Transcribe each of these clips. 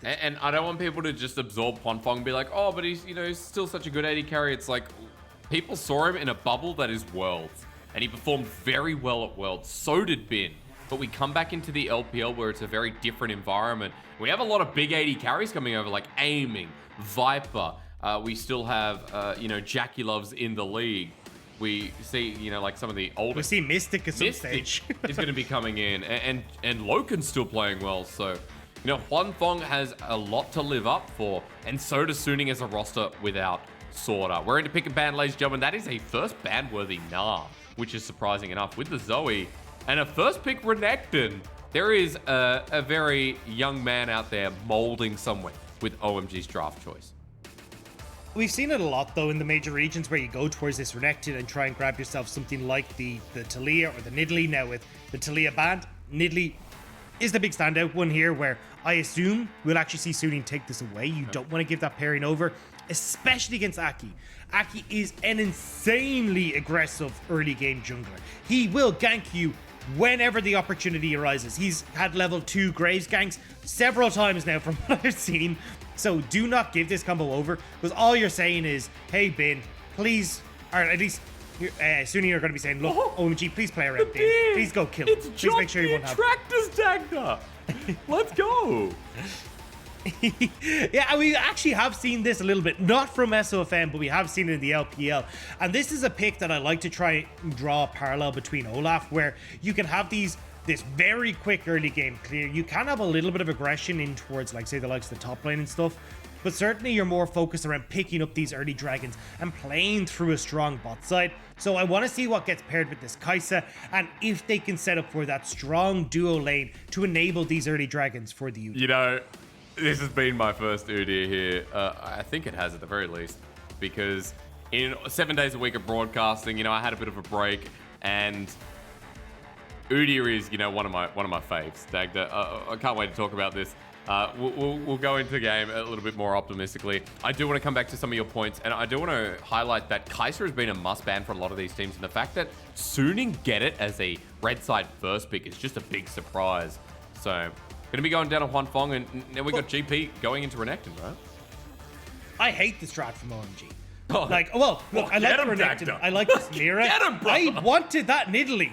And I don't want people to just absorb Huangfeng and be like, oh, but he's, you know, he's still such a good AD carry. It's like, people saw him in a bubble that is Worlds, and he performed very well at Worlds. So did Bin. But we come back into the LPL where it's a very different environment. We have a lot of big AD carries coming over, like Aiming, Viper. We still have, you know, Jackie Loves in the league. We see, you know, like some of the older... We see Mystic at some stage. is going to be coming in, and Loken's still playing well, so... You know, Huangfeng has a lot to live up for, and so does Suning as a roster without Sorta. We're into pick and ban, ladies and gentlemen. That is a first ban-worthy Nah, which is surprising enough with the Zoe. And a first pick Renekton. There is a very young man out there molding somewhere with OMG's draft choice. We've seen it a lot, though, in the major regions where you go towards this Renekton and try and grab yourself something like the Talia or the Nidalee. Now with the Talia banned, Nidalee is the big standout one here, where I assume we'll actually see Suning take this away. You don't want to give that pairing over, especially against Aki. Aki is an insanely aggressive early game jungler. He will gank you whenever the opportunity arises. He's had level 2 Graves ganks several times now from what I've seen. So do not give this combo over, because all you're saying is, hey Bin, please, or at least Suning are going to be saying, look, OMG, please play around Bin. Please go kill him. Please make sure you won't have Tractor's Dagda. Let's go. Yeah, we actually have seen this a little bit, not from SOFM, but we have seen it in the LPL. And this is a pick that I like to try and draw a parallel between Olaf, where you can have this very quick early game clear. You can have a little bit of aggression in towards, like, say, the likes of the top lane and stuff. But certainly you're more focused around picking up these early dragons and playing through a strong bot side. So I want to see what gets paired with this Kai'Sa, and if they can set up for that strong duo lane to enable these early dragons for the Udyr. You know, this has been my first Udyr here. I think it has at the very least, because in 7 days a week of broadcasting, you know, I had a bit of a break, and Udyr is, you know, one of my faves. Dagda, I can't wait to talk about this. We'll go into the game a little bit more optimistically. I do want to come back to some of your points, and I do want to highlight that Kai'Sa has been a must ban for a lot of these teams, and the fact that Suning get it as a red side first pick is just a big surprise. So, going to be going down to Huangfeng, and now we got GP going into Renekton, right? I hate this strat from OMG. Oh, like, well, look, I like the Renekton. I like this Mira. I wanted that Nidalee.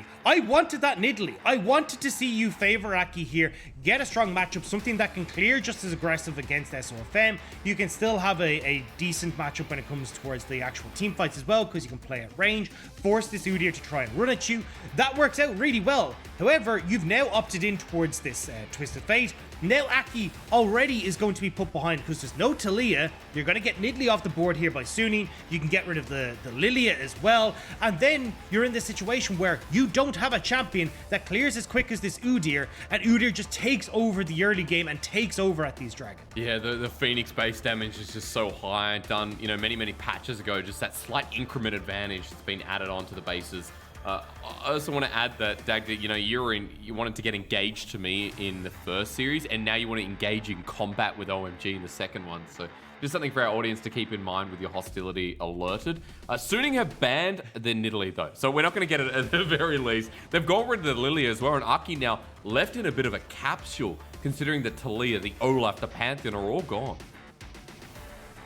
I wanted to see you favor Aki here, get a strong matchup, something that can clear just as aggressive against SOFM. You can still have a decent matchup when it comes towards the actual team fights as well, because you can play at range, force this Udyr to try and run at you. That works out really well. However, you've now opted in towards this Twisted Fate. Now Aki already is going to be put behind because there's no Talia. You're going to get Nidalee off the board here by Suning. You can get rid of the Lilia as well. And then you're in this situation where you don't have a champion that clears as quick as this Udyr, and Udyr just takes over the early game and takes over at these dragons. Yeah, the Phoenix base damage is just so high. Done, you know, many patches ago. Just that slight increment advantage that's been added on to the bases. I also want to add that, Dagda, you know, you wanted to get engaged to me in the first series, and now you want to engage in combat with OMG in the second one. So just something for our audience to keep in mind with your hostility alerted. Suning have banned the Nidalee, though, so we're not going to get it at the very least. They've got rid of the Lilia as well, and Aki now left in a bit of a capsule, considering that Talia, the Olaf, the Pantheon are all gone.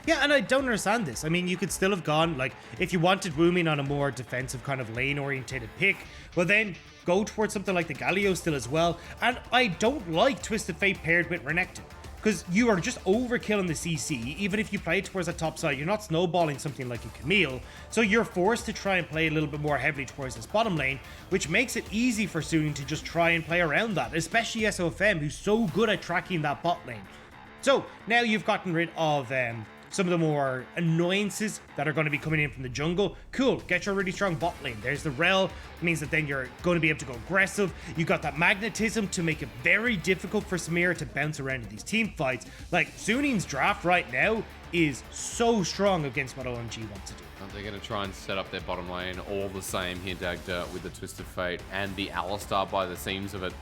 Yeah, and I don't understand this. I mean, you could still have gone, like, if you wanted Wuming on a more defensive kind of lane-orientated pick, well then, go towards something like the Galio still as well. And I don't like Twisted Fate paired with Renekton, because you are just overkilling the CC. Even if you play towards the top side, you're not snowballing something like a Camille, so you're forced to try and play a little bit more heavily towards this bottom lane, which makes it easy for Suning to just try and play around that, especially SOFM, who's so good at tracking that bot lane. So, now you've gotten rid of some of the more annoyances that are going to be coming in from the jungle. Cool, get your really strong bot lane. There's the Rel, it means that then you're going to be able to go aggressive. You got that magnetism to make it very difficult for Samira to bounce around in these team fights. Like, Suning's draft right now is so strong against what OMG wants to do. They're going to try and set up their bottom lane all the same here, Dagda, with the Twisted Fate and the Alistar by the seams of it.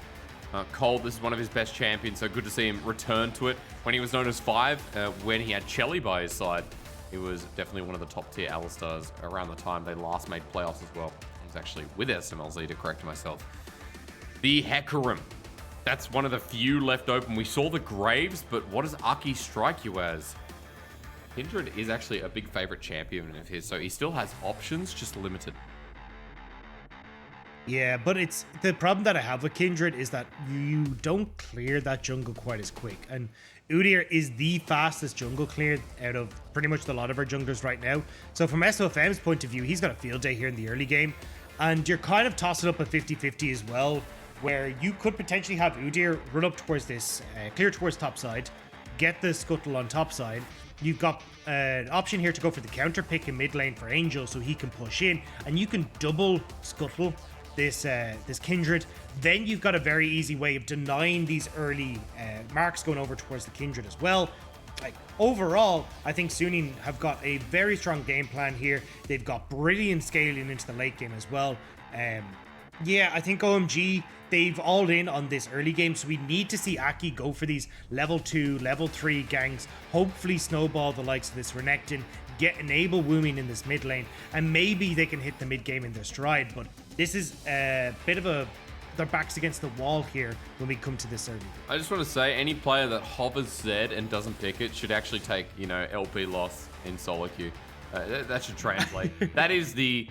Cole, this is one of his best champions, so good to see him return to it. When he was known as 5, when he had Chelly by his side, he was definitely one of the top tier Alistars around the time they last made playoffs as well. He was actually with SMLZ, to correct myself. The Hecarim. that's one of the few left open. We saw the Graves, but what does Aki strike you as? Kindred is actually a big favorite champion of his, so he still has options, just limited. Yeah, but it's the problem that I have with Kindred is that you don't clear that jungle quite as quick. And Udyr is the fastest jungle clear out of pretty much a lot of our junglers right now. So from SOFM's point of view, he's got a field day here in the early game. And you're kind of tossing up a 50-50 as well, where you could potentially have Udyr run up towards this, clear towards top side, get the scuttle on top side. You've got an option here to go for the counter pick in mid lane for Angel so he can push in, and you can double scuttle this Kindred. Then you've got a very easy way of denying these early marks going over towards the Kindred as well. Like, overall, I think SRING have got a very strong game plan here. They've got brilliant scaling into the late game as well. Yeah, I think OMG, they've all in on this early game, so we need to see Aki go for these level 2, level 3 ganks, hopefully snowball the likes of this Renekton, enable Wuming in this mid lane, and maybe they can hit the mid game in their stride, but this is a bit of their backs against the wall here when we come to this early. I just want to say, any player that hovers Z and doesn't pick it should actually take, LP loss in solo queue. That should translate. That is the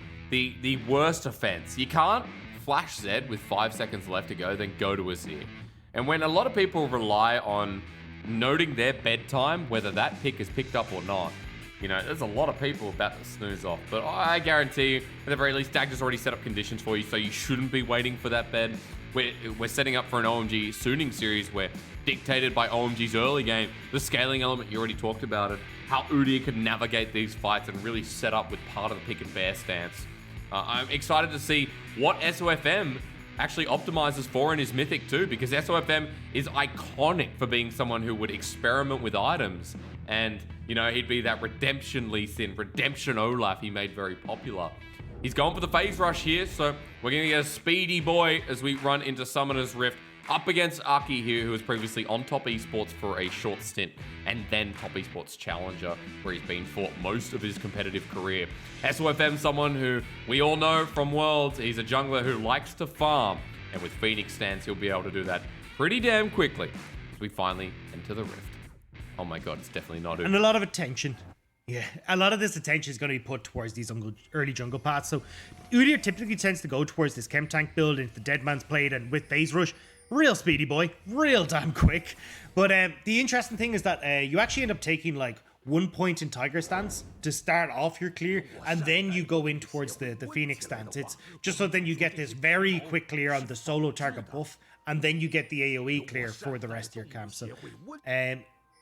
worst offense. You can't flash Z with 5 seconds left to go, then go to Azir. And when a lot of people rely on noting their bedtime, whether that pick is picked up or not, there's a lot of people about to snooze off. But I guarantee you, at the very least, Dagger's already set up conditions for you, so you shouldn't be waiting for that bed. We're setting up for an OMG Sooning series where, dictated by OMG's early game, the scaling element, you already talked about it, how Udyr could navigate these fights and really set up with part of the pick and bear stance. I'm excited to see what SOFM actually optimizes for in his Mythic too, because SOFM is iconic for being someone who would experiment with items, and he'd be that redemption Lee Sin, redemption Olaf he made very popular. He's going for the phase rush here, so we're gonna get a speedy boy as we run into Summoner's Rift up against Aki here, who was previously on Top Esports for a short stint, and then Top Esports Challenger, where he's been for most of his competitive career. SOFM, someone who we all know from Worlds, he's a jungler who likes to farm, and with Phoenix stance, he'll be able to do that pretty damn quickly as we finally enter the Rift. Oh my god, it's definitely not Udyr. And a lot of attention. Yeah, a lot of this attention is going to be put towards these early jungle paths. So Udyr typically tends to go towards this chem tank build into the Dead Man's Blade, and with phase rush, real speedy boy, real damn quick. But the interesting thing is that you actually end up taking like 1 point in Tiger stance to start off your clear, and then you go in towards the Phoenix stance. It's just so then you get this very quick clear on the solo target buff, and then you get the AoE clear for the rest of your camp. So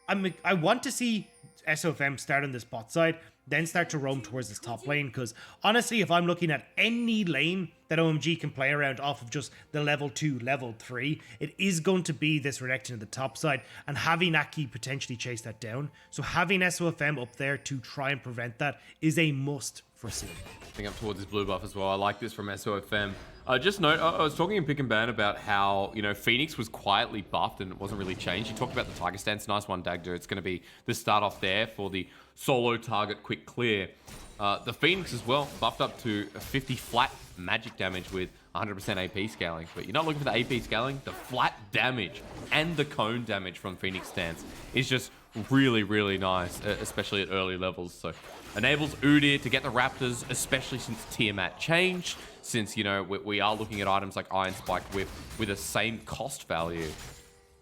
I want to see SOFM start on this bot side, then start to roam towards this top lane, because honestly, if I'm looking at any lane that OMG can play around off of just the level 2, level 3, it is going to be this Renekton at the top side, and having Aki potentially chase that down. So having SOFM up there to try and prevent that is a must for SRING. I think up towards his blue buff as well. I like this from SOFM. Just note, I was talking in Pick and Ban about how, Phoenix was quietly buffed and it wasn't really changed. You talked about the Tiger stance. Nice one, Dagder. It's going to be the start off there for the solo target quick clear. The Phoenix as well, buffed up to 50 flat magic damage with 100% AP scaling. But you're not looking for the AP scaling. The flat damage and the cone damage from Phoenix stance is just really, really nice, especially at early levels. So enables Udyr to get the Raptors, especially since Tiamat changed, since, we are looking at items like Iron Spike with the same cost value.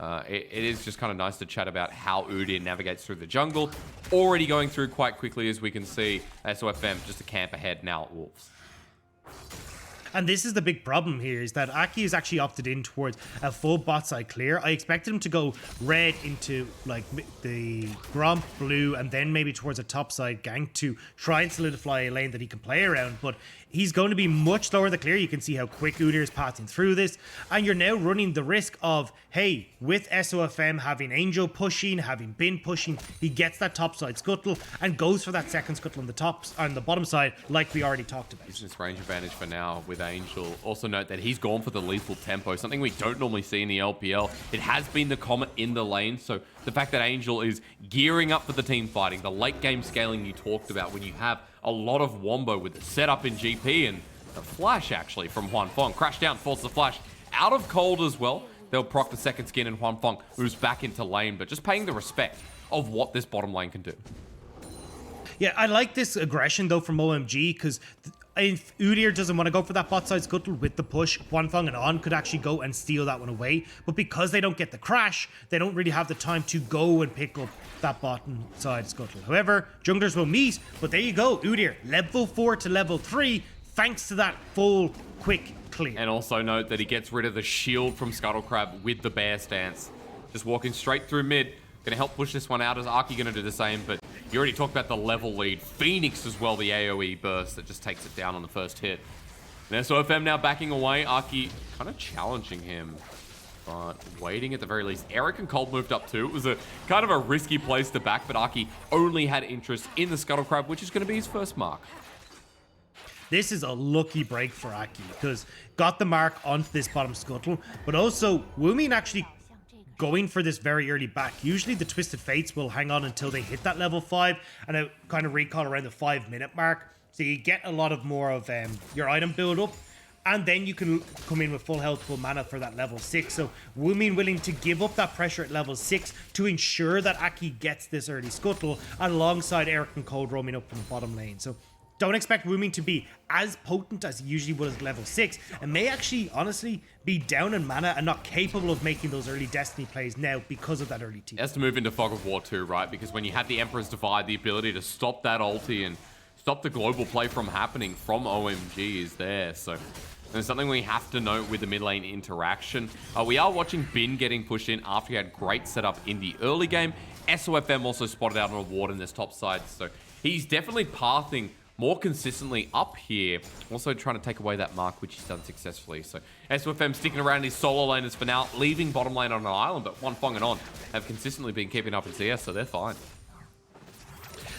It is just kind of nice to chat about how Udyr navigates through the jungle. Already going through quite quickly, as we can see. SOFM just a camp ahead now at Wolves. And this is the big problem here, is that Aki has actually opted in towards a full bot side clear. I expected him to go red into like the Gromp blue and then maybe towards a top side gank to try and solidify a lane that he can play around, but he's going to be much slower the clear. You can see how quick Udyr is passing through this, and you're now running the risk of, hey, with SOFM having Angel pushing, having Bin pushing, he gets that top side scuttle and goes for that second scuttle on the bottom side, like we already talked about. Using this range advantage for now with Angel. Also note that he's gone for the lethal tempo, something we don't normally see in the LPL. It has been the comet in the lane, so the fact that Angel is gearing up for the team fighting, the late game scaling you talked about when you have a lot of wombo with the setup in GP, and the flash actually from Huangfeng. Crash down, force the flash out of cold as well. They'll proc the second skin and Huangfeng moves back into lane, but just paying the respect of what this bottom lane can do. Yeah, I like this aggression though from OMG because if Udyr doesn't want to go for that bot side scuttle with the push, Huangfeng and On could actually go and steal that one away. But because they don't get the crash, they don't really have the time to go and pick up that bottom side scuttle. However, junglers will meet, but there you go, Udyr, level 4 to level 3, thanks to that full, quick clear. And also note that he gets rid of the shield from Scuttlecrab with the bear stance. Just walking straight through mid. Gonna help push this one out. Is Aki gonna do the same? But you already talked about the level lead. Phoenix as well, the AoE burst that just takes it down on the first hit. And Sofm now backing away. Aki kind of challenging him, but waiting at the very least. Eric and Cold moved up too. It was a kind of a risky place to back, but Aki only had interest in the Scuttlecrab, which is gonna be his first mark. This is a lucky break for Aki because got the mark onto this bottom scuttle, but also Wuming actually going for this very early back. Usually the Twisted Fates will hang on until they hit that level 5 and I kind of recall around the 5-minute mark. So you get a lot of more of your item build up and then you can come in with full health, full mana for that level 6. So Wuming willing to give up that pressure at level 6 to ensure that Aki gets this early scuttle alongside Eric and Cold roaming up from the bottom lane. So don't expect Wuming to be as potent as he usually would at level 6 and may actually honestly be down in mana and not capable of making those early Destiny plays now because of that early team. He has to move into Fog of War too, right? Because when you have the Emperor's Divide, the ability to stop that ulti and stop the global play from happening from OMG is there. So there's something we have to note with the mid lane interaction. We are watching Bin getting pushed in after he had great setup in the early game. Sofm also spotted out on a ward in this top side. So he's definitely pathing more consistently up here, also trying to take away that mark, which he's done successfully. So Sofm sticking around his solo laners for now, leaving bottom lane on an island, but Huangfeng and On have consistently been keeping up in CS, so they're fine.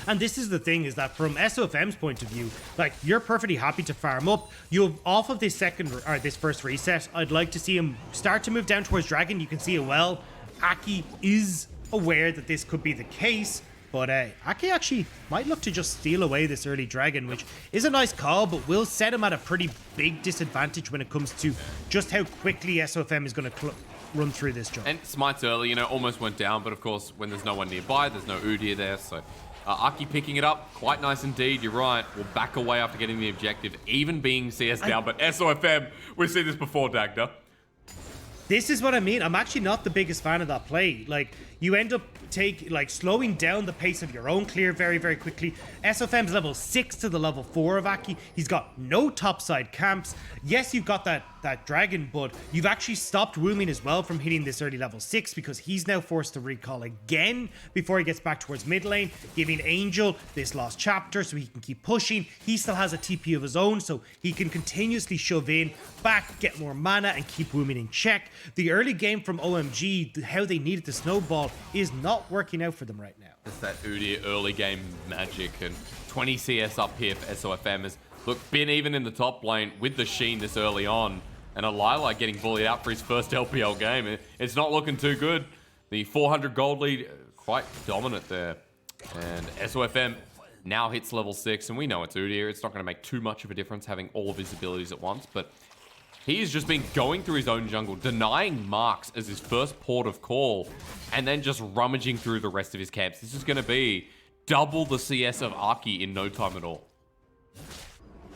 And this is the thing, is that from Sofm's point of view, like, you're perfectly happy to farm up. You're off of this this first reset. I'd like to see him start to move down towards Dragon. You can see it well. Aki is aware that this could be the case. But Aki actually might look to just steal away this early Dragon, which is a nice call, but will set him at a pretty big disadvantage when it comes to just how quickly Sofm is going to run through this job. And Smite's early, you know, almost went down, but of course, when there's no one nearby, there's no Udyr there, so Aki picking it up, quite nice indeed, you're right. We'll back away after getting the objective, even being CS down, but Sofm, we've seen this before, Dagda. This is what I mean. I'm actually not the biggest fan of that play. Like, you end up slowing down the pace of your own clear very, very quickly. Sofm's level 6 to the level 4 of Aki. He's got no topside camps. Yes, you've got that dragon, but you've actually stopped Wuming as well from hitting this early level 6 because he's now forced to recall again before he gets back towards mid lane, giving Angel this lost chapter so he can keep pushing. He still has a TP of his own, so he can continuously shove in, back, get more mana, and keep Wuming in check. The early game from OMG, how they needed the snowball, is not working out for them right now. It's that Udyr early game magic, and 20 CS up here for Sofm is, look, Bin even in the top lane with the Sheen this early on, and Alielie getting bullied out for his first LPL game. It's not looking too good. The 400 gold lead, quite dominant there. And Sofm now hits level 6, and we know it's Udyr. It's not going to make too much of a difference having all of his abilities at once, but he has just been going through his own jungle, denying marks as his first port of call, and then just rummaging through the rest of his camps. This is going to be double the CS of Aki in no time at all.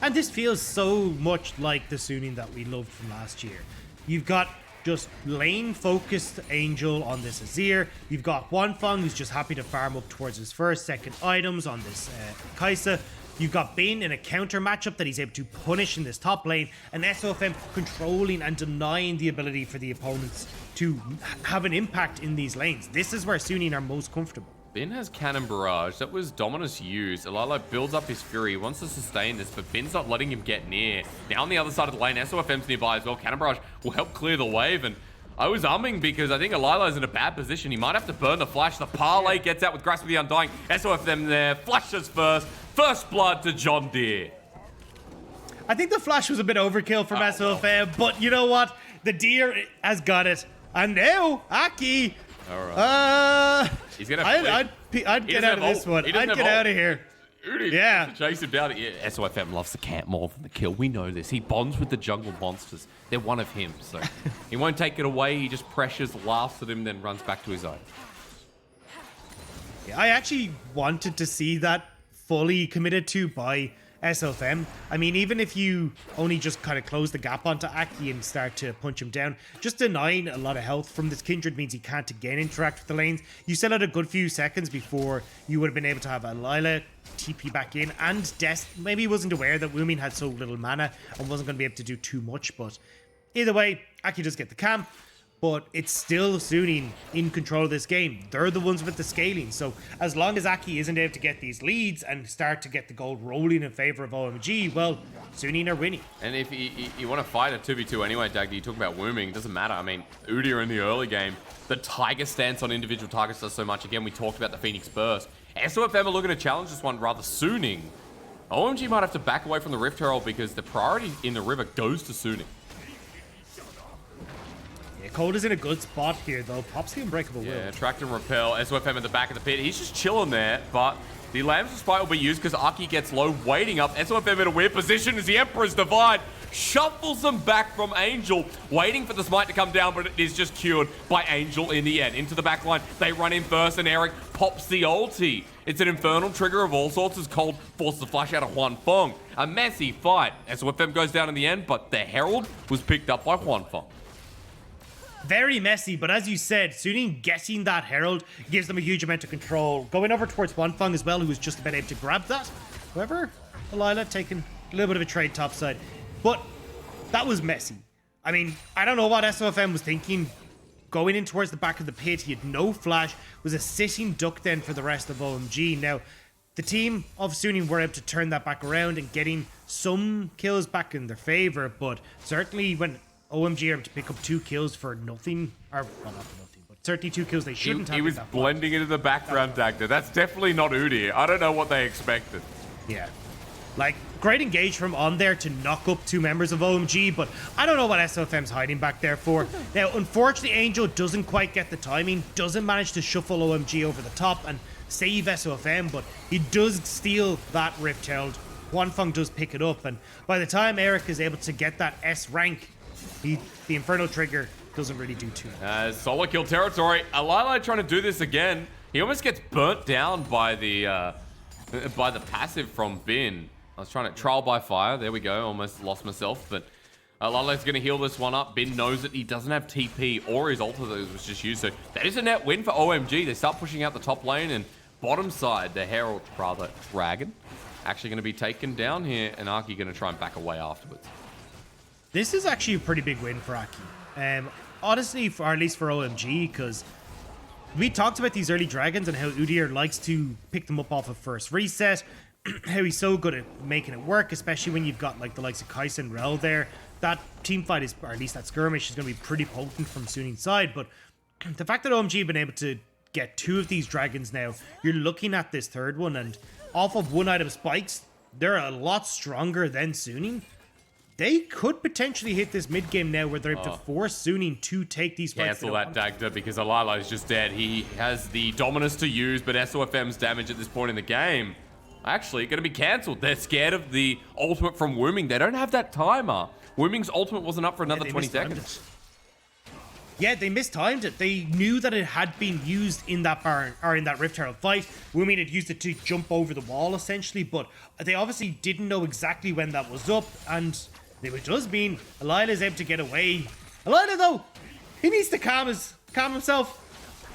And this feels so much like the Suning that we loved from last year. You've got just lane-focused Angel on this Azir. You've got Huangfeng, who's just happy to farm up towards his first, second items on this Kai'Sa. You've got Bin in a counter matchup that he's able to punish in this top lane, and Sofm controlling and denying the ability for the opponents to have an impact in these lanes. This is where Suning are most comfortable. Bin has Cannon Barrage. That was Dominus used. Alielie builds up his Fury. He wants to sustain this, but Bin's not letting him get near. Now on the other side of the lane, Sofm's nearby as well. Cannon Barrage will help clear the wave, and I was umming because I think Alielie in a bad position. He might have to burn the flash. The parlay gets out with Grasp of the Undying. Sofm there, flashes first. First blood to John Deere. I think the flash was a bit overkill from Sofm, but you know what? The Deer has got it. And now, Aki. All right. I'd get out of this one. I'd get out of here. Udyr Yeah. chase him down. Yeah, SOFM loves the camp more than the kill. We know this. He bonds with the jungle monsters. They're one of him, so he won't take it away. He just pressures, laughs at him, then runs back to his own. Yeah, I actually wanted to see that fully committed to by SOFM. I mean, even if you only just kind of close the gap onto Aki and start to punch him down, just denying a lot of health from this Kindred means he can't again interact with the lanes. You still had a good few seconds before you would have been able to have Alielie TP back in, and Des maybe wasn't aware that Wuming had so little mana and wasn't going to be able to do too much, but either way, Aki does get the camp. But it's still Suning in control of this game. They're the ones with the scaling. So as long as Aki isn't able to get these leads and start to get the gold rolling in favor of OMG, well, Suning are winning. And if you want to fight a 2v2 anyway, Dagda, you talk about Wuming, doesn't matter. I mean, Udyr in the early game, the Tiger stance on individual targets does so much. Again, we talked about the Phoenix Burst. SOFM are looking to challenge this one rather Suning. OMG might have to back away from the Rift Herald because the priority in the river goes to Suning. Cold is in a good spot here, though. Pops the Unbreakable Will. Yeah, Attract and Repel. SOFM at the back of the pit. He's just chilling there, but the Lambs of Spite will be used because Aki gets low, waiting up. SOFM in a weird position as the Emperor's Divide shuffles them back from Angel, waiting for the Smite to come down, but it is just cured by Angel in the end. Into the back line, they run in first, and Eric pops the ulti. It's an infernal trigger of all sorts as Cold forces the flash out of Huangfeng. A messy fight. SOFM goes down in the end, but the Herald was picked up by Huangfeng. Very messy, but as you said, Suning getting that Herald gives them a huge amount of control. Going over towards Huangfeng as well, who was just about able to grab that. However, Alielie taking a little bit of a trade topside. But that was messy. I mean, I don't know what SOFM was thinking. Going in towards the back of the pit, he had no flash, was a sitting duck then for the rest of OMG. Now, the team of Suning were able to turn that back around and getting some kills back in their favor, but certainly when OMG are able to pick up 2 kills for nothing, or well, not for nothing, but certainly 2 kills they shouldn't have. He was blending into the background, Dagda. That's definitely not Udyr. I don't know what they expected. Yeah. Like, great engage from on there to knock up 2 members of OMG, but I don't know what SOFM's hiding back there for. Now, unfortunately, Angel doesn't quite get the timing, doesn't manage to shuffle OMG over the top and save SOFM, but he does steal that Rift Herald. Huangfeng does pick it up, and by the time Eric is able to get that S rank, the Infernal Trigger doesn't really do too much. Solo kill territory. Alielie trying to do this again. He almost gets burnt down by the passive from Bin. I was trying to trial by fire. There we go. Almost lost myself, but Alie's going to heal this one up. Bin knows that he doesn't have TP or his ult that was just used. So that is a net win for OMG. They start pushing out the top lane, and bottom side, the Herald, rather Dragon, actually going to be taken down here, and Aki going to try and back away afterwards. This is actually a pretty big win for Aki. Honestly, or at least for OMG, because we talked about these early dragons and how Udyr likes to pick them up off of first reset, how he's so good at making it work, especially when you've got like the likes of Kai'Sa and Rel there. That team fight is, or at least that skirmish, is going to be pretty potent from Suning's side, but the fact that OMG have been able to get 2 of these dragons now, you're looking at this third one, and off of 1 item spikes, they're a lot stronger than Suning. They could potentially hit this mid game now where they're able to force Suning to take these fights. Cancel that, Dagda, because Alielie is just dead. He has the dominance to use, but SOFM's damage at this point in the game actually going to be cancelled. They're scared of the ultimate from Wuming. They don't have that timer. Wuming's ultimate wasn't up for another 20 seconds. Yeah, they mistimed it. They knew that it had been used in that Baron, or in that Rift Herald fight. Wuming had used it to jump over the wall, essentially, but they obviously didn't know exactly when that was up, and which does mean Alielie is able to get away. Alielie, though, he needs to calm himself.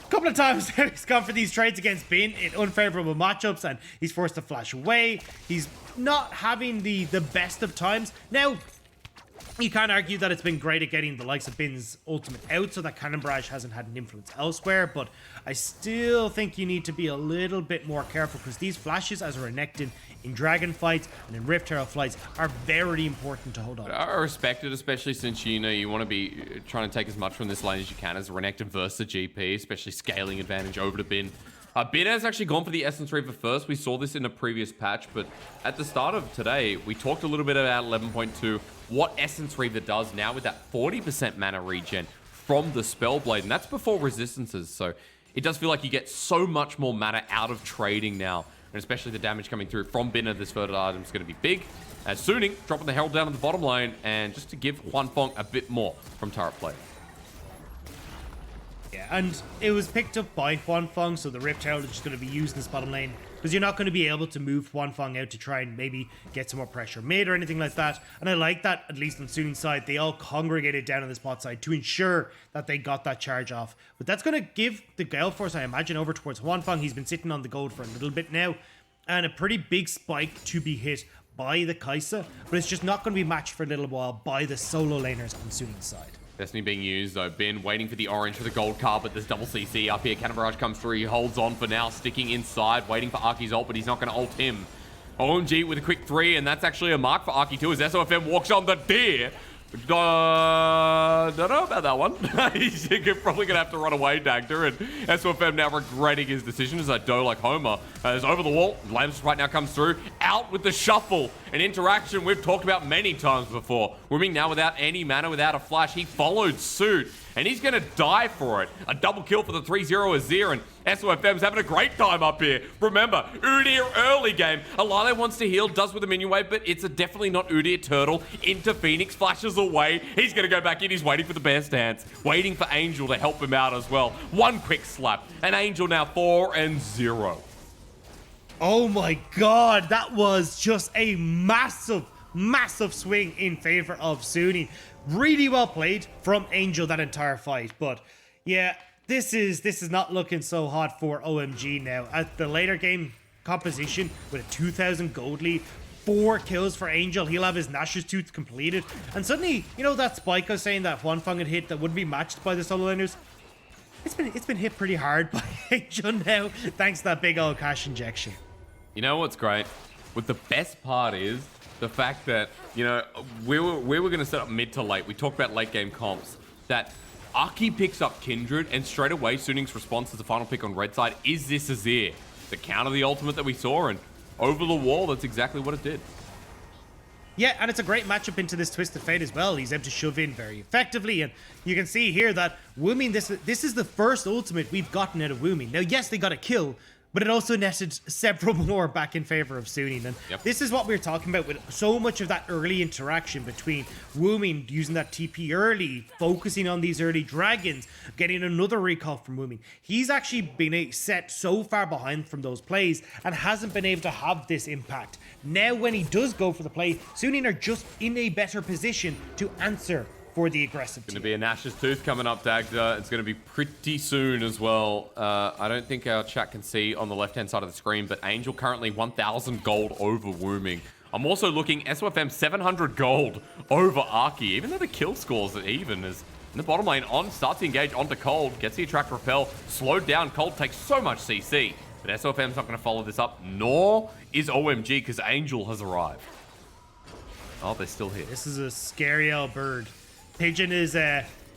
A couple of times he's gone for these trades against Bin in unfavorable matchups, and he's forced to flash away. He's not having the best of times. Now, you can't argue that it's been great at getting the likes of Bin's ultimate out, so that Cannon Barrage hasn't had an influence elsewhere, but I still think you need to be a little bit more careful, because these flashes as a Renekton in Dragon fights and in Rift Herald fights are very important to hold on to. I respect it, especially since you want to be trying to take as much from this lane as you can as a Renekton versus the GP, especially scaling advantage over to Bin. Bin has actually gone for the Essence Reaver first. We saw this in a previous patch, but at the start of today, we talked a little bit about 11.2, what Essence Reaver does now with that 40% mana regen from the Spellblade, and that's before resistances, so it does feel like you get so much more mana out of trading now and especially the damage coming through from Binner, this third item is going to be big. As SRING dropping the Herald down in the bottom lane, and just to give Huangfeng a bit more from turret play. Yeah, and it was picked up by Huangfeng, so the Rift Herald is just going to be used in this bottom lane, because you're not going to be able to move Huangfeng out to try and maybe get some more pressure mid or anything like that. And I like that, at least on SRING's side, they all congregated down on this bot side to ensure that they got that charge off. But that's going to give the Gale Force, I imagine, over towards Huangfeng. He's been sitting on the gold for a little bit now, and a pretty big spike to be hit by the Kai'Sa, but it's just not going to be matched for a little while by the solo laners on SRING's side. Destiny being used though. Ben waiting for the orange for the gold card, but there's double CC up here. Cannon Barrage comes through. He holds on for now, sticking inside, waiting for Arki's ult, but he's not going to ult him. OMG with a quick 3, and that's actually a mark for Arki too, as Sofm walks on the deer. Don't know about that one. He's probably going to have to run away, Dagda, and Sofm now regretting his decision as I do like Homer. As over the wall, Lambs right now comes through, out with the shuffle, an interaction we've talked about many times before. Wuming now without any mana, without a flash, he followed suit, and he's going to die for it. A double kill for the 3-0 Azir, and Sofm's having a great time up here. Remember, Udyr early game. Alielie wants to heal, does with the minion wave, but it's definitely not Udyr turtle. Into Phoenix, flashes away. He's going to go back in. He's waiting for the bear stance. Waiting for Angel to help him out as well. One quick slap. And Angel now 4-0. Oh my god, that was just a massive, massive swing in favor of Sunni. Really well played from Angel that entire fight, but yeah, this is not looking so hot for OMG now. At the later game composition with a 2,000 gold lead, 4 kills for Angel, he'll have his Nash's Tooth completed, and suddenly, you know that spike I was saying that Huangfeng had hit that wouldn't be matched by the solo laners? It's been hit pretty hard by Angel now, thanks to that big old cash injection. You know what's great? What the best part is the fact that, you know, we were going to set up mid to late. We talked about late game comps. That Arki picks up Kindred, and straight away SRING's response as the final pick on red side is this Azir. The counter the ultimate that we saw, and over the wall, that's exactly what it did. Yeah, and it's a great matchup into this Twisted Fate as well. He's able to shove in very effectively, and you can see here that Wuming, this is the first ultimate we've gotten out of Wuming. Now, yes, they got a kill, but it also netted several more back in favor of Sunni. And this is what we're talking about with so much of that early interaction between Wuming using that TP early, focusing on these early dragons, getting another recall from Wuming. He's actually been set so far behind from those plays and hasn't been able to have this impact. Now when he does go for the play, Sunni are just in a better position to answer for the aggressive team. Going to be a Nash's Tooth coming up, Dagda. It's going to be pretty soon as well. I don't think our chat can see on the left-hand side of the screen, but Angel currently 1,000 gold over Wuming. I'm also looking Sofm 700 gold over Arki, even though the kill scores are even. As in the bottom lane, On starts to engage onto Cold, gets the attract repel, slowed down. Cold takes so much CC, but Sofm's not going to follow this up, nor is OMG, because Angel has arrived. Oh, they're still here. This is a scary old bird. Pigeon is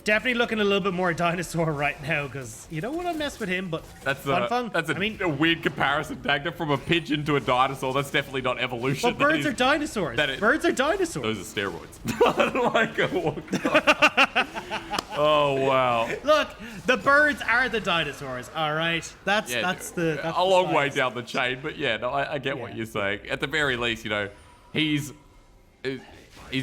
definitely looking a little bit more dinosaur right now, because you don't want to mess with him, but that's a weird comparison, Dagda, from a pigeon to a dinosaur. That's definitely not evolution. But birds are dinosaurs. Birds are dinosaurs. Those are steroids. I don't like it. Oh, wow. Look, the birds are the dinosaurs, all right? That's a long way down the chain, but yeah, no, I get what you're saying. At the very least, you know, he's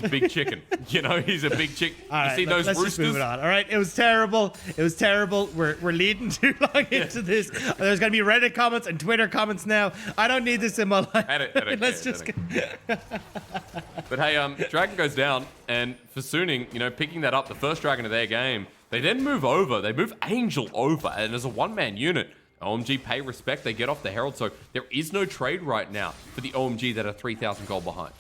big chicken. You know, he's a big chicken. You see those roosters? Let's just move it on. All right, it was terrible. It was terrible. We're leading too long into this. There's going to be Reddit comments and Twitter comments now. I don't need this in my life. Let's just. But hey, Dragon goes down, and for SRING, you know, picking that up, the first Dragon of their game, they then move over. They move Angel over, and as a one-man unit, OMG pay respect. They get off the Herald, so there is no trade right now for the OMG that are 3,000 gold behind.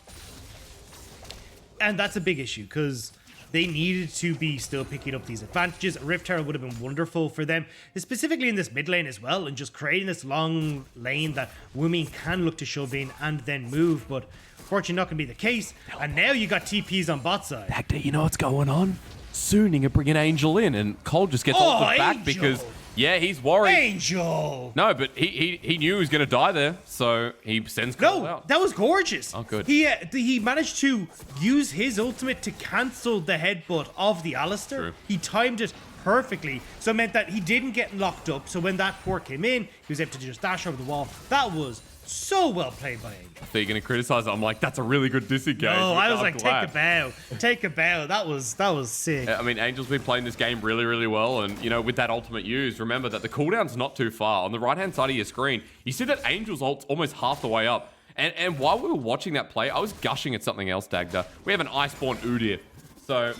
And that's a big issue, because they needed to be still picking up these advantages. A Rift Herald would have been wonderful for them, specifically in this mid lane as well, and just creating this long lane that Wuming can look to shove in and then move, but unfortunately not going to be the case. And now you got TPs on bot side. Dagda, you know what's going on? SRING are bringing Angel in, and Cole just gets ulted back because... Yeah, he's worried. Angel! No, but he knew he was going to die there, so he sends Cole out. That was gorgeous. Oh, good. He managed to use his ultimate to cancel the headbutt of the Alistair. True. He timed it perfectly. So it meant that he didn't get locked up. So when that port came in, he was able to just dash over the wall. That was so well played by Angel. I thought you're going to criticize it. I'm like, that's a really good disengage. No, I was like, take a bow. Take a bow. That was sick. I mean, Angel's been playing this game really, really well. And, you know, with that ultimate use, remember that the cooldown's not too far. On the right-hand side of your screen, you see that Angel's ult's almost half the way up. And while we were watching that play, I was gushing at something else, Dagda. We have an Iceborne Udyr. So,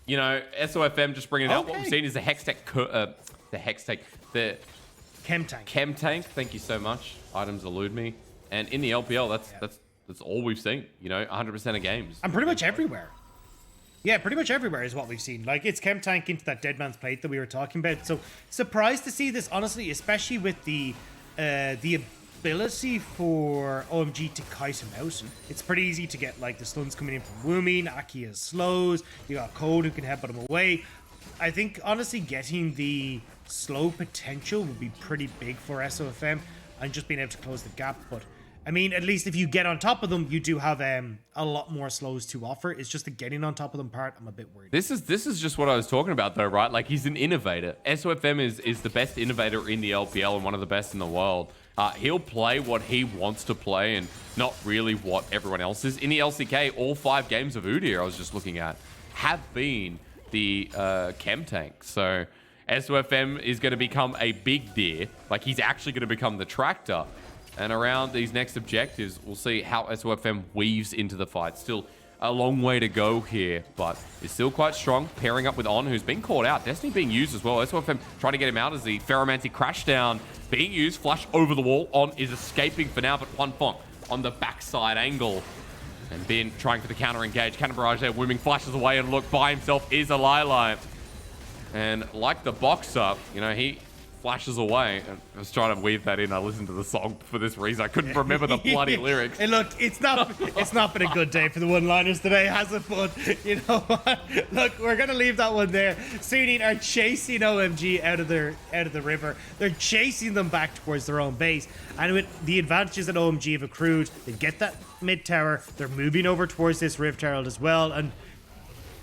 you know, SOFM just bringing it out. What we've seen is the Chem Tank. Thank you so much. Items elude me. And in the LPL, that's all we've seen. You know, 100% of games. And pretty much everywhere. Yeah, pretty much everywhere is what we've seen. Like, it's Chem Tank into that Dead Man's Plate that we were talking about. So, surprised to see this, honestly, especially with the ability for OMG to kite him out. It's pretty easy to get, like, the stuns coming in from Wuming. Aki has slows. You got Code who can headbutt him away. I think, honestly, getting the slow potential would be pretty big for SOFM and just being able to close the gap. But I mean, at least if you get on top of them, you do have a lot more slows to offer. It's just the getting on top of them part I'm a bit worried. This is just what I was talking about though, right? Like, he's an innovator. SOFM is the best innovator in the LPL and one of the best in the world. He'll play what he wants to play and not really what everyone else is. In the LCK, all 5 games of Udyr I was just looking at have been the Chem Tank. So SOFM is going to become a big deer. Like, he's actually going to become the tractor. And around these next objectives, we'll see how SOFM weaves into the fight. Still a long way to go here, but it's still quite strong. Pairing up with On, who's been caught out. Destiny being used as well. SOFM trying to get him out as the Ferromancy crashdown being used. Flash over the wall. On is escaping for now, but Huangfeng on the backside angle. And Bin trying for the counter engage. Cannon barrage there. Wuming flashes away, and look, by himself is Alielie. And like the boxer, you know, he flashes away. And I was trying to weave that in. I listened to the song for this reason. I couldn't remember the bloody lyrics. And look, it's not been a good day for the one-liners today, has it? But you know what? Look, we're gonna leave that one there. Suning are chasing OMG out of the river. They're chasing them back towards their own base. And with the advantages that OMG have accrued, they get that mid tower. They're moving over towards this Rift Herald as well. And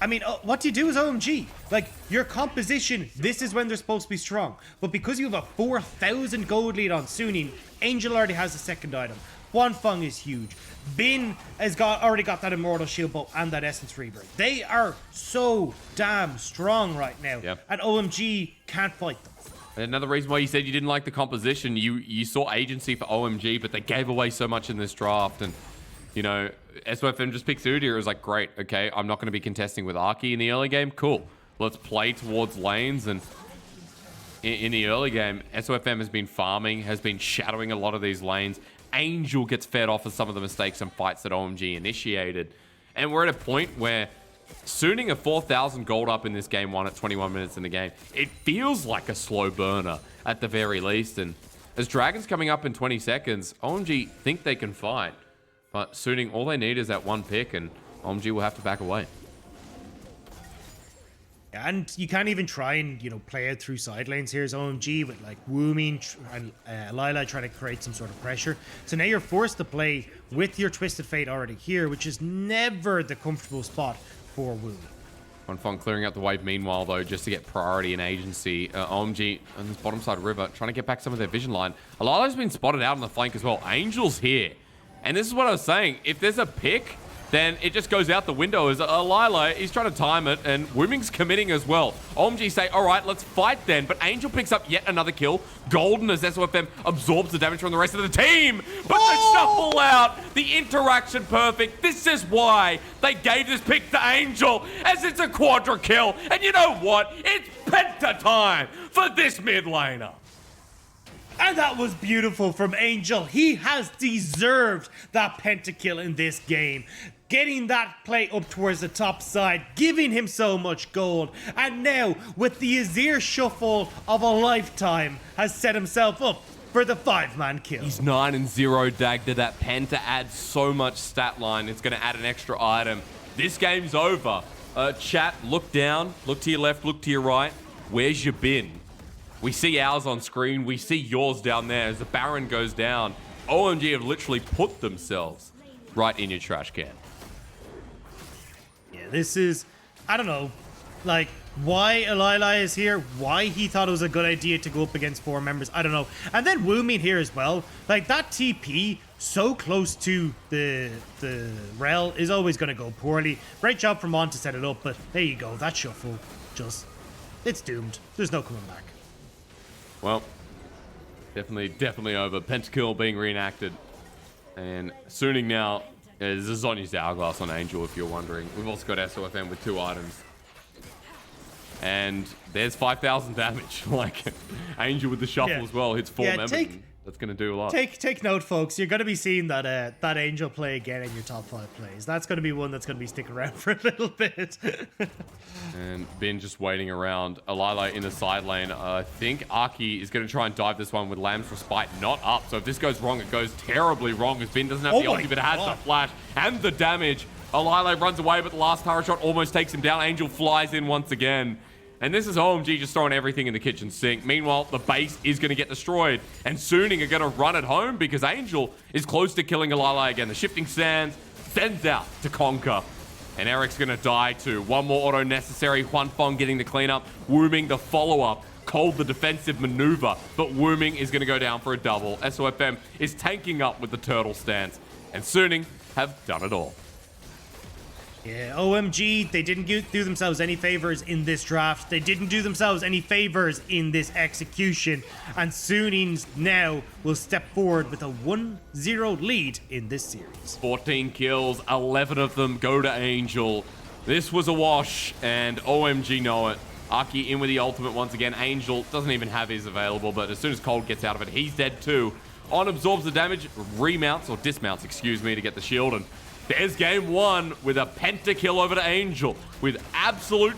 I mean, what do you do as OMG? Like, your composition, this is when they're supposed to be strong. But because you have a 4,000 gold lead on Suning, Angel already has the second item. Huangfeng is huge. Bin has already got that Immortal Shield Bow and that Essence Rebirth. They are so damn strong right now. Yep. And OMG can't fight them. And another reason why you said you didn't like the composition, you saw agency for OMG, but they gave away so much in this draft. And, you know, SOFM just picks Udyr. It was like, great, okay, I'm not going to be contesting with Arky in the early game. Cool. Let's play towards lanes. And in the early game, SOFM has been farming, has been shadowing a lot of these lanes. Angel gets fed off of some of the mistakes and fights that OMG initiated. And we're at a point where Suning a 4,000 gold up in this game 1 at 21 minutes in the game. It feels like a slow burner at the very least. And as Dragon's coming up in 20 seconds, OMG think they can fight. But Suning, all they need is that one pick, and OMG will have to back away. And you can't even try and, you know, play it through side lanes here as OMG with, like, Wuming and Alielie trying to create some sort of pressure. So now you're forced to play with your Twisted Fate already here, which is never the comfortable spot for Wuming. Huangfeng clearing out the wave meanwhile, though, just to get priority and agency. OMG on this bottom side river, trying to get back some of their vision line. Alilie's been spotted out on the flank as well. Angel's here. And this is what I was saying. If there's a pick, then it just goes out the window. As Alielie, he's trying to time it, and Wuming's committing as well. OMG say, all right, let's fight then. But Angel picks up yet another kill. Golden as SOFM absorbs the damage from the rest of the team. But the shuffle out, the interaction perfect. This is why they gave this pick to Angel, as it's a quadra kill. And you know what? It's penta time for this mid laner. And that was beautiful from Angel. He has deserved that pentakill in this game. Getting that play up towards the top side, giving him so much gold. And now, with the Azir shuffle of a lifetime, has set himself up for the 5-man kill. He's 9-0, Dagda. That penta adds so much stat line. It's going to add an extra item. This game's over. Chat, look down, look to your left, look to your right. Where's your bin? We see ours on screen. We see yours down there. As the Baron goes down, OMG have literally put themselves right in your trash can. Yeah, this is, I don't know, like, Why Alielie is here, why he thought it was a good idea to go up against 4 members, I don't know. And then Wuming here as well. Like, that TP so close to the rel is always going to go poorly. Great job from On to set it up, but there you go. That shuffle, just, it's doomed. There's no coming back. Well, definitely over. Pentakill being reenacted. And Suning now is Zhonya's Hourglass on Angel, if you're wondering. We've also got Sofm with 2 items. And there's 5,000 damage. Like, Angel with the shuffle as well hits 4 members. That's going to do a lot. Take note, folks. You're going to be seeing that Angel play again in your top 5 plays. That's going to be one that's going to be sticking around for a little bit. And Ben just waiting around. Alielie in the side lane. I think Aki is going to try and dive this one with Lamb's Respite not up. So if this goes wrong, it goes terribly wrong, as Ben doesn't have the ulti, but it has the flash and the damage. Alielie runs away, but the last turret shot almost takes him down. Angel flies in once again. And this is OMG just throwing everything in the kitchen sink. Meanwhile, the base is going to get destroyed. And Suning are going to run it home because Angel is close to killing Alielie again. The shifting sands sends out to conquer. And Eric's going to die too. One more auto necessary. Huangfeng getting the cleanup. Wuming the follow-up. Cold the defensive maneuver. But Wuming is going to go down for a double. Sofm is tanking up with the turtle stance. And Suning have done it all. Yeah, OMG, they didn't do themselves any favors in this draft. They didn't do themselves any favors in this execution. And Sunings now will step forward with a 1-0 lead in this series. 14 kills, 11 of them go to Angel. This was a wash, and OMG know it. Aki in with the ultimate once again. Angel doesn't even have his available, but as soon as Cold gets out of it, he's dead too. On absorbs the damage, remounts, or dismounts, excuse me, to get the shield, and there's game 1 with a pentakill over to Angel with absolute